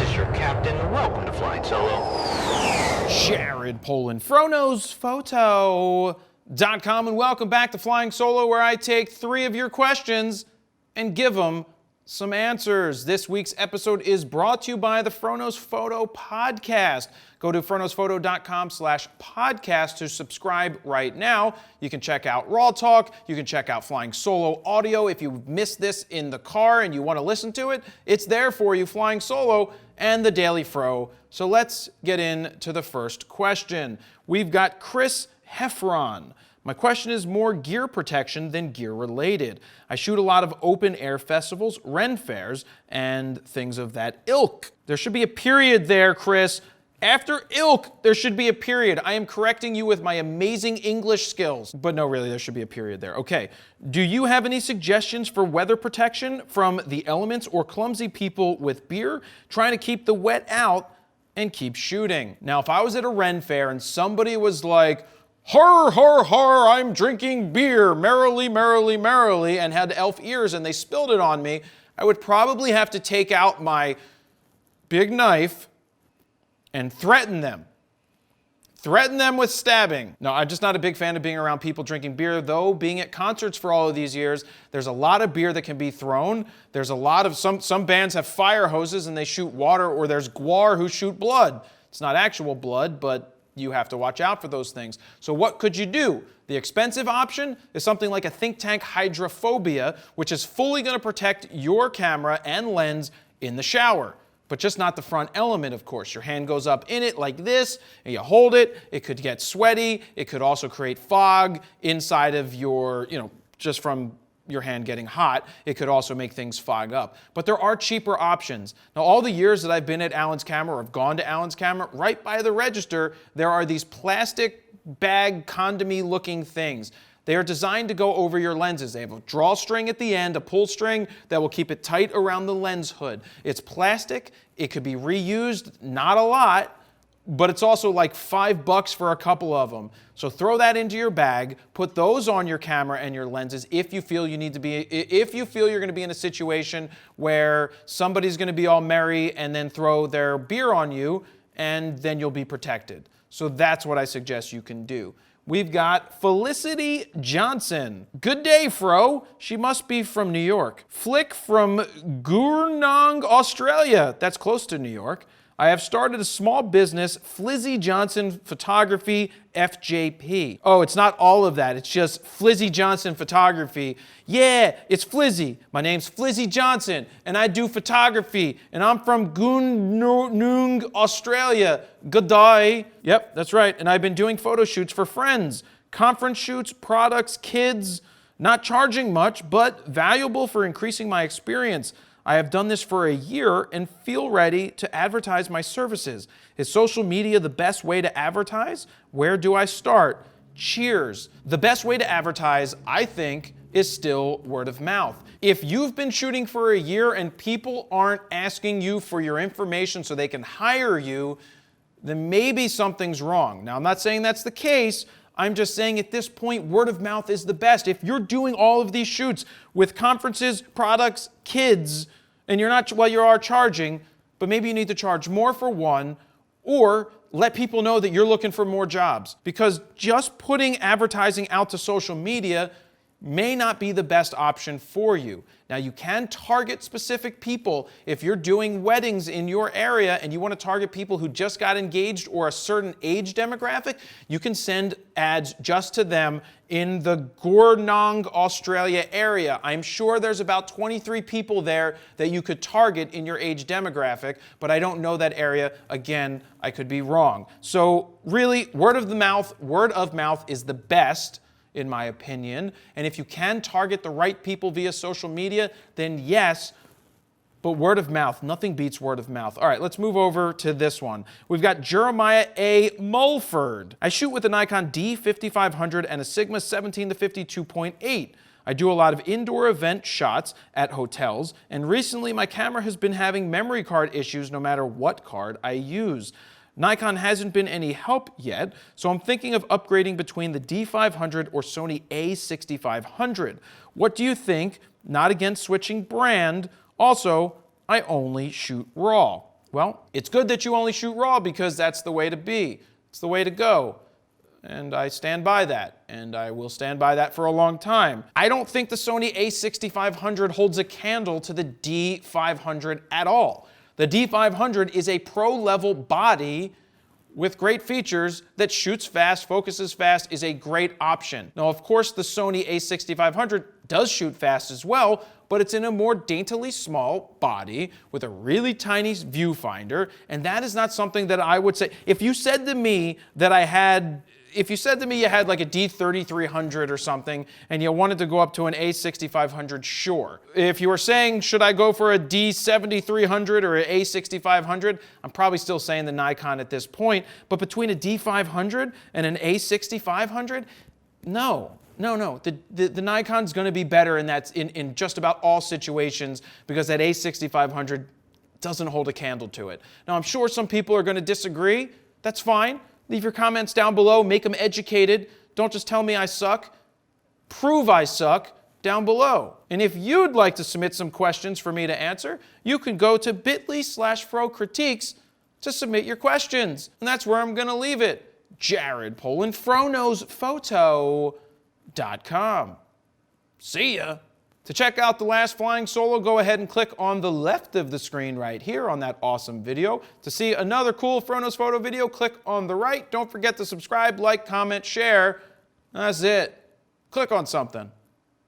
is your captain. Welcome to Flying Solo. Jared Polin, FroKnowsPhoto.com, and welcome back to Flying Solo, where I take 3 of your questions and give them some answers. This week's episode is brought to you by the FroKnowsPhoto podcast. Go to FroKnowsPhoto.com/podcast to subscribe right now. You can check out Raw Talk. You can check out Flying Solo audio. If you missed this in the car and you want to listen to it, it's there for you, Flying Solo and the Daily Fro. So let's get into the first question. We've got Chris Heffron. My question is more gear protection than gear related. I shoot a lot of open air festivals, Ren fairs, and things of that ilk. There should be a period there, Chris. After ilk, there should be a period. I am correcting you with my amazing English skills. But no, really, there should be a period there. Okay. Do you have any suggestions for weather protection from the elements or clumsy people with beer trying to keep the wet out and keep shooting? Now, if I was at a Ren fair and somebody was like, "Har, har, har, I'm drinking beer, merrily, merrily, merrily," and had elf ears and they spilled it on me, I would probably have to take out my big knife and threaten them. Threaten them with stabbing. No, I'm just not a big fan of being around people drinking beer, though being at concerts for all of these years, there's a lot of beer that can be thrown. There's a lot of, some bands have fire hoses and they shoot water, or there's guar who shoot blood. It's not actual blood, but you have to watch out for those things. So what could you do? The expensive option is something like a Think Tank hydrophobia, which is fully going to protect your camera and lens in the shower. But just not the front element, of course. Your hand goes up in it like this, and you hold it. It could get sweaty. It could also create fog inside of your, just from your hand getting hot. It could also make things fog up. But there are cheaper options. Now, all the years that I've been at Allen's Camera or have gone to Allen's Camera, right by the register, there are these plastic bag condomy looking things. They are designed to go over your lenses. They have a drawstring at the end, a pull string that will keep it tight around the lens hood. It's plastic. It could be reused, not a lot, but it's also like $5 for a couple of them. So throw that into your bag, put those on your camera and your lenses if you feel you're going to be in a situation where somebody's going to be all merry and then throw their beer on you, and then you'll be protected. So that's what I suggest you can do. We've got Felicity Johnson. Good day, Fro. She must be from New York. Flick from Gurnong, Australia. That's close to New York. I have started a small business, Felicity Johnson Photography, FJP. Oh, it's not all of that. It's just Felicity Johnson Photography. Yeah, it's Flizzy. My name's Felicity Johnson, and I do photography, and I'm from Gurnong, Australia. Good day. Yep, that's right. And I've been doing photo shoots for friends, conference shoots, products, kids, not charging much, but valuable for increasing my experience. I have done this for a year and feel ready to advertise my services. Is social media the best way to advertise? Where do I start? Cheers. The best way to advertise, I think, is still word of mouth. If you've been shooting for a year and people aren't asking you for your information so they can hire you, then maybe something's wrong. Now, I'm not saying that's the case. I'm just saying at this point, word of mouth is the best. If you're doing all of these shoots with conferences, products, kids, and you are charging, but maybe you need to charge more for one, or let people know that you're looking for more jobs. Because just putting advertising out to social media may not be the best option for you. Now, you can target specific people. If you're doing weddings in your area and you want to target people who just got engaged or a certain age demographic, you can send ads just to them in the Gurnong, Australia area. I'm sure there's about 23 people there that you could target in your age demographic, but I don't know that area. Again, I could be wrong. So really, word of mouth is the best, in my opinion. And if you can target the right people via social media, then yes, but word of mouth, nothing beats word of mouth. All right, let's move over to this one. We've got Jeremiah A. Mulford. I shoot with a Nikon D5500 and a Sigma 17-52.8. I do a lot of indoor event shots at hotels, and recently my camera has been having memory card issues no matter what card I use. Nikon hasn't been any help yet, so I'm thinking of upgrading between the D500 or Sony A6500. What do you think? Not against switching brand. Also, I only shoot RAW. Well, it's good that you only shoot RAW because that's the way to be. It's the way to go. And I stand by that, and I will stand by that for a long time. I don't think the Sony a6500 holds a candle to the D500 at all. The D500 is a pro-level body with great features that shoots fast, focuses fast, is a great option. Now, of course, the Sony a6500 does shoot fast as well, but it's in a more daintily small body with a really tiny viewfinder, and that is not something that I would say. If you said to me that you had like a D3300 or something and you wanted to go up to an A6500, sure. If you were saying, should I go for a D7300 or an A6500, I'm probably still saying the Nikon at this point, but between a D500 and an A6500, no. The Nikon's going to be better in just about all situations because that A6500 doesn't hold a candle to it. Now, I'm sure some people are going to disagree. That's fine. Leave your comments down below. Make them educated. Don't just tell me I suck. Prove I suck down below. And if you'd like to submit some questions for me to answer, you can go to bit.ly/FroCritiques to submit your questions. And that's where I'm going to leave it. Jared Polin, FroKnowsPhoto.com. See ya. To check out the last flying solo, go ahead and click on the left of the screen right here on that awesome video. To see another cool FroKnowsPhoto video, click on the right. Don't forget to subscribe, like, comment, share. That's it. Click on something.